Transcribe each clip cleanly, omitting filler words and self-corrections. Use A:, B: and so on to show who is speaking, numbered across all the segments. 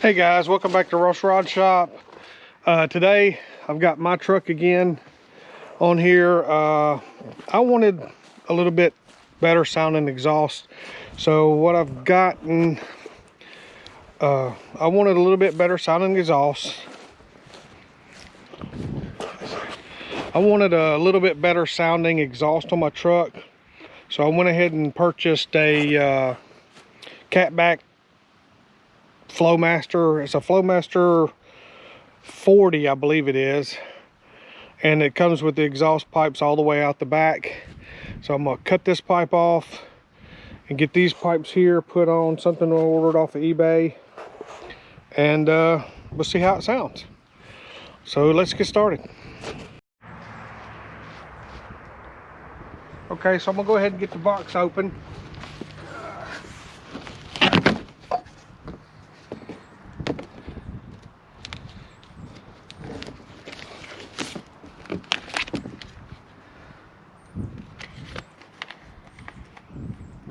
A: Hey guys, welcome back to Ross Rod Shop. Today I've got my truck again on here. I wanted a little bit better sounding exhaust, so what I've gotten, I wanted a little bit better sounding exhaust. I wanted a little bit better sounding exhaust on my truck, so I went ahead and purchased a catback Flowmaster. It's a Flowmaster 40, I believe it is, and it comes with the exhaust pipes all the way out the back. So I'm gonna cut this pipe off and get these pipes here put on something I ordered off of eBay, and we'll see how it sounds. So let's get started. Okay, so I'm gonna go ahead and get the box open.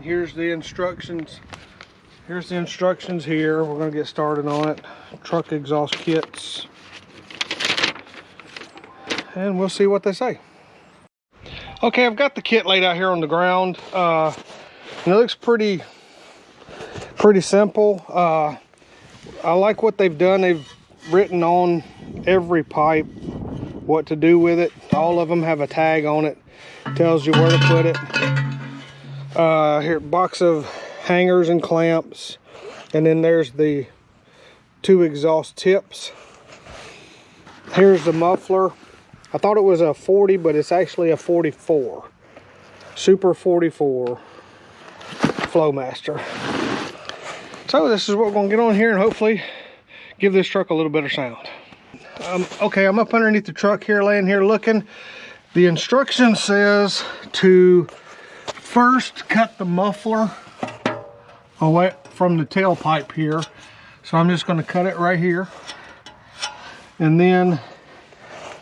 A: Here's the instructions. Here's the instructions here. We're gonna get started on it. Truck exhaust kits, and we'll see what they say. Okay, I've got the kit laid out here on the ground. And it looks pretty simple. I like what they've done. They've written on every pipe what to do with it. All of them have a tag on it. Tells you where to put it. Here, box of hangers and clamps, and then there's the two exhaust tips. Here's the muffler. I thought it was a 40, but it's actually a 44. Super 44 Flowmaster. So this is what we're gonna get on here and hopefully give this truck a little better sound. Okay, I'm up underneath the truck here, laying here looking. The instruction says to first cut the muffler away from the tailpipe here. So I'm just going to cut it right here. And then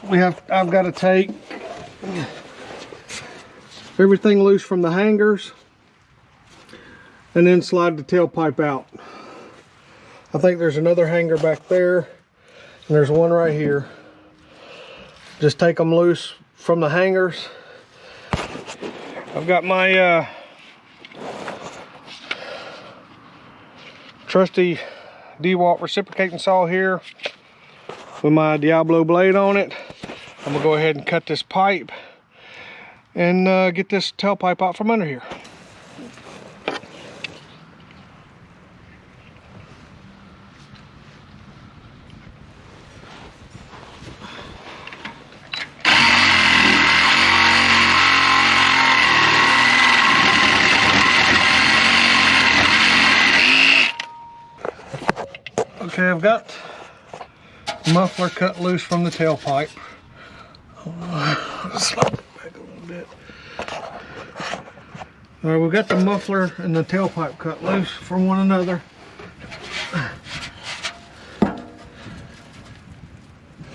A: I've got to take everything loose from the hangers and then slide the tailpipe out. I think there's another hanger back there and there's one right here. Just take them loose from the hangers. I've got my trusty DeWalt reciprocating saw here with my Diablo blade on it. I'm gonna go ahead and cut this pipe and get this tailpipe out from under here. Okay, I've got the muffler cut loose from the tailpipe. Slide it back a little bit. All right, we've got the muffler and the tailpipe cut loose from one another.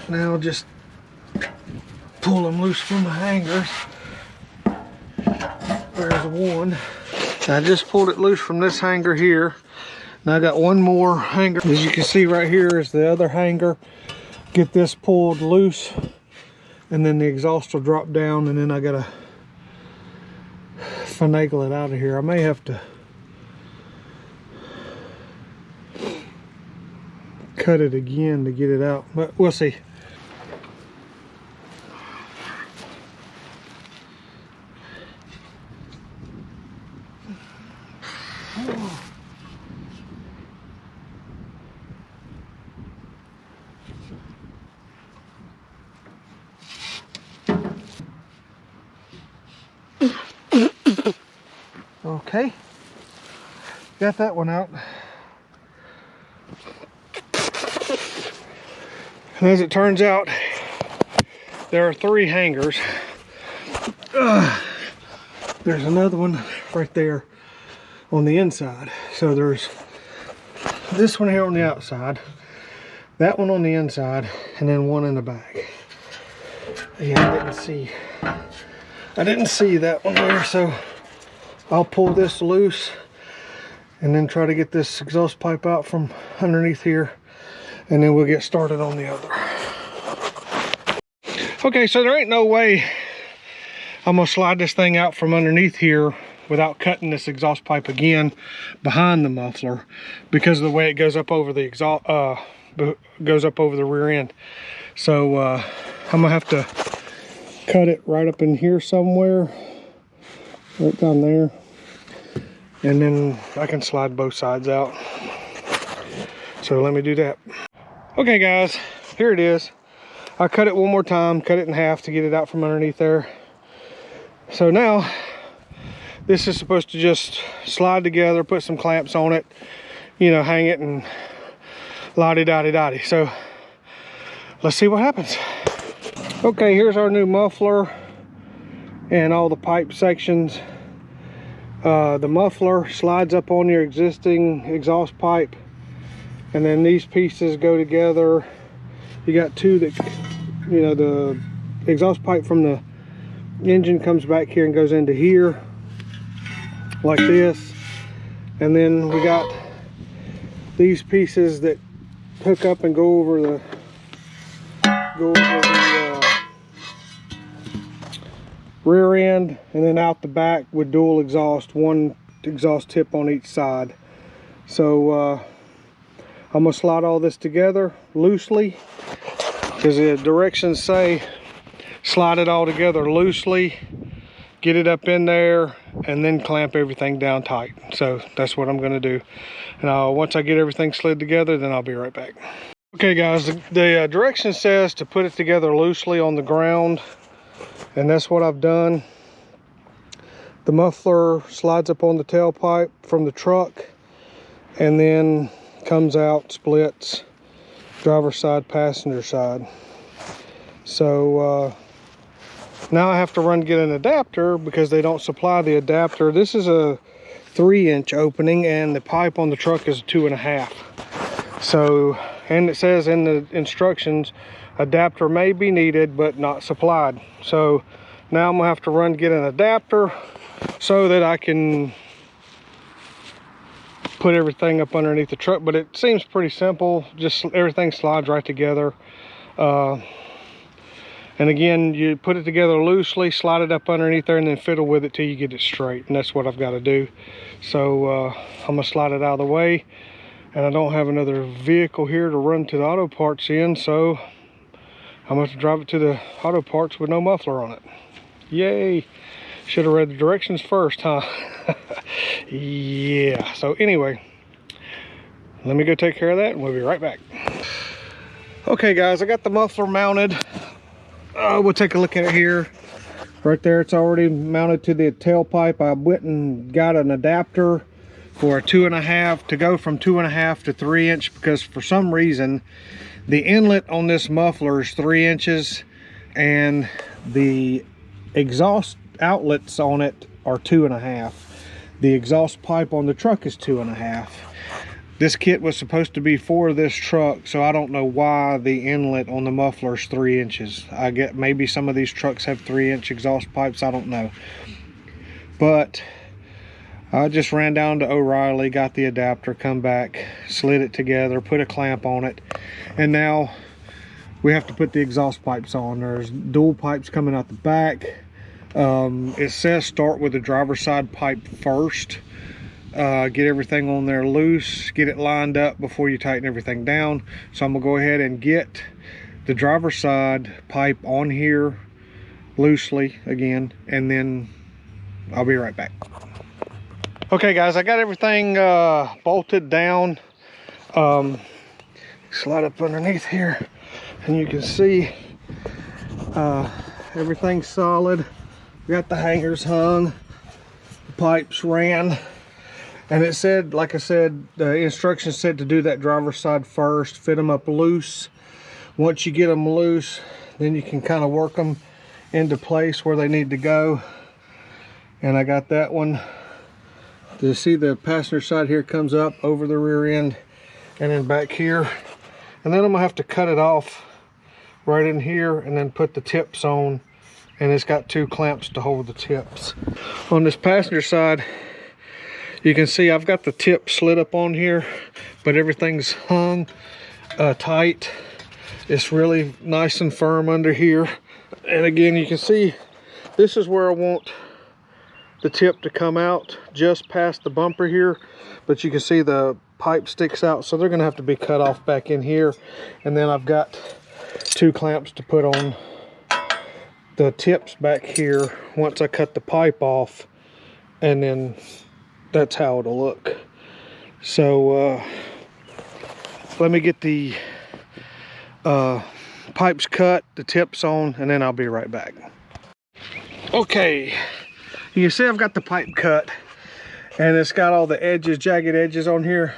A: Now just pull them loose from the hangers. There's one. I just pulled it loose from this hanger here. Now I got one more hanger. As you can see right here is the other hanger. Get this pulled loose and then the exhaust will drop down, and then I gotta finagle it out of here. I may have to cut it again to get it out, but we'll see. Okay, got that one out. And as it turns out, there are 3 hangers. There's another one right there on the inside. So there's this one here on the outside, that one on the inside, and then one in the back. Yeah, I didn't see that one there, so I'll pull this loose and then try to get this exhaust pipe out from underneath here and then we'll get started on the other. Okay, so there ain't no way I'm gonna slide this thing out from underneath here without cutting this exhaust pipe again behind the muffler, because of the way it goes up over the exhaust, goes up over the rear end. So I'm gonna have to cut it right up in here somewhere, right down there, and then I can slide both sides out. So let me do that. Okay guys, here it is. I cut it one more time, cut it in half to get it out from underneath there. So now this is supposed to just slide together, put some clamps on it, you know, hang it and la-di-da-di-da-di. So let's see what happens. Okay, here's our new muffler and all the pipe sections. The muffler slides up on your existing exhaust pipe, and then these pieces go together. You got two that, you know, the exhaust pipe from the engine comes back here and goes into here like this, and then we got these pieces that hook up and go over the rear end, and then out the back with dual exhaust, one exhaust tip on each side. So I'm gonna slide all this together loosely, because the directions say slide it all together loosely, get it up in there, and then clamp everything down tight. So that's what I'm gonna do. And once I get everything slid together, then I'll be right back. Okay guys, the direction says to put it together loosely on the ground, and that's what I've done. The muffler slides up on the tailpipe from the truck, and then comes out, splits, driver's side, passenger side. So now I have to run to get an adapter, because they don't supply the adapter. This is a 3-inch opening, and the pipe on the truck is 2.5. So, and it says in the instructions, adapter may be needed but not supplied. So now I'm gonna have to run to get an adapter so that I can put everything up underneath the truck. But it seems pretty simple, just everything slides right together. And again, you put it together loosely, slide it up underneath there, and then fiddle with it till you get it straight. And that's what I've got to do. So I'm gonna slide it out of the way, and I don't have another vehicle here to run to the auto parts in, so I'm gonna have to drive it to the auto parts with no muffler on it. Yay! Should have read the directions first, huh? Yeah. So anyway, let me go take care of that, and we'll be right back. Okay guys, I got the muffler mounted. We'll take a look at it here. Right there, it's already mounted to the tailpipe. I went and got an adapter for a 2.5 to go from 2.5 to 3-inch, because for some reason the inlet on this muffler is 3 inches and the exhaust outlets on it are 2.5. The exhaust pipe on the truck is 2.5. This kit was supposed to be for this truck, so I don't know why the inlet on the muffler is 3 inches. I get maybe some of these trucks have 3-inch exhaust pipes, I don't know. But I just ran down to O'Reilly, got the adapter, come back, slid it together, put a clamp on it, and now we have to put the exhaust pipes on. There's dual pipes coming out the back. It says start with the driver's side pipe first. Get everything on there loose, get it lined up before you tighten everything down. So I'm gonna go ahead and get the driver's side pipe on here loosely again, and then I'll be right back. Okay guys, I got everything bolted down. Slide up underneath here and you can see everything's solid. We got the hangers hung, the pipes ran. And it said, like I said, the instructions said to do that driver's side first, fit them up loose. Once you get them loose, then you can kind of work them into place where they need to go. And I got that one. You see the passenger side here comes up over the rear end and then back here. And then I'm gonna have to cut it off right in here and then put the tips on. And it's got 2 clamps to hold the tips. On this passenger side, you can see I've got the tip slid up on here, but everything's hung. tight. It's really nice and firm under here. And again, you can see this is where I want the tip to come out, just past the bumper here, but you can see the pipe sticks out, so they're gonna have to be cut off back in here. And then I've got 2 clamps to put on the tips back here once I cut the pipe off, and then that's how it'll look. So let me get the pipes cut, the tips on, and then I'll be right back. Okay, you can see I've got the pipe cut, and it's got all the edges, jagged edges on here.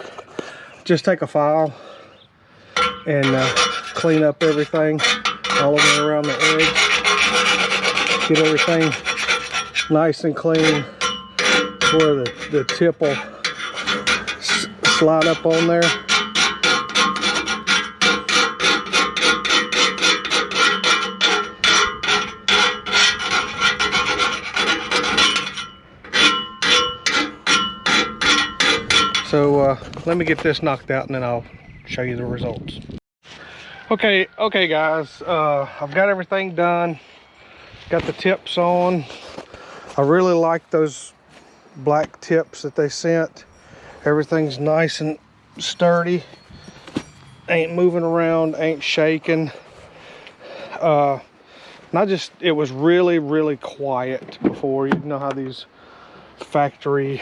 A: Just take a file and clean up everything all the way around the edge. Get everything nice and clean where the tip will slide up on there. So let me get this knocked out and then I'll show you the results. Okay guys, I've got everything done. Got the tips on. I really like those black tips that they sent. Everything's nice and sturdy. Ain't moving around, ain't shaking. It was really quiet before. You know how these factory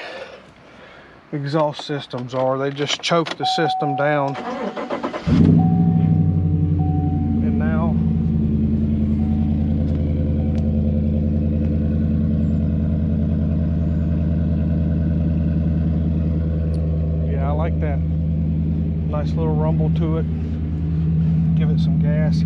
A: exhaust systems are. They just choke the system down. And now yeah, I like that. Nice little rumble to it. Give it some gas.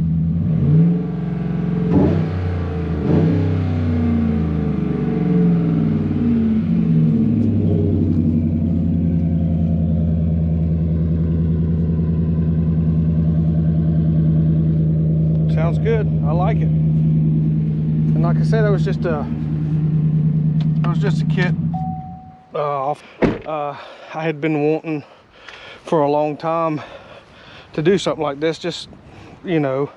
A: Sounds good. I like it. And like I said, it was just a kit. I had been wanting for a long time to do something like this. Just, you know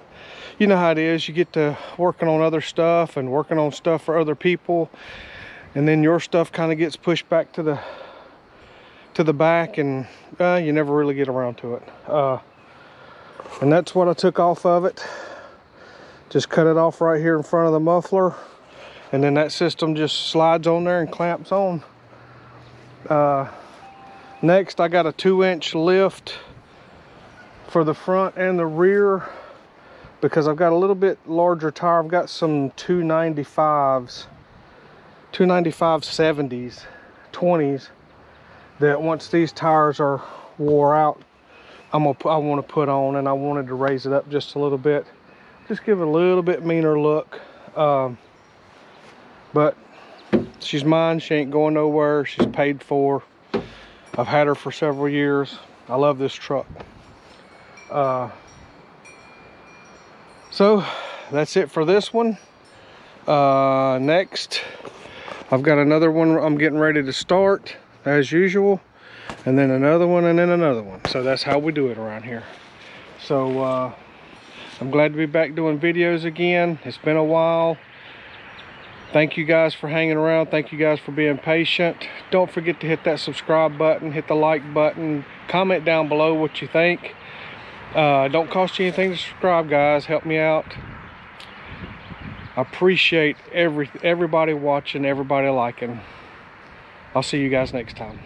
A: how it is. You get to working on other stuff and working on stuff for other people, and then your stuff kind of gets pushed back to the back, and you never really get around to it. And that's what I took off of it. Just cut it off right here in front of the muffler, and then that system just slides on there and clamps on. Next, I got a 2-inch lift for the front and the rear because I've got a little bit larger tire. I've got some 295s, 295/70s, 20s that once these tires are wore out, I want to put on, and I wanted to raise it up just a little bit. Just give it a little bit meaner look. But she's mine. She ain't going nowhere. She's paid for. I've had her for several years. I love this truck. So that's it for this one. Next, I've got another one I'm getting ready to start as usual, and then another one, and then another one. So that's how we do it around here. So I'm glad to be back doing videos again. It's been a while. Thank you guys for hanging around. Thank you guys for being patient. Don't forget to hit that subscribe button, hit the like button, comment down below what you think. Don't cost you anything to subscribe, guys. Help me out. I appreciate everybody watching, everybody liking. I'll see you guys next time.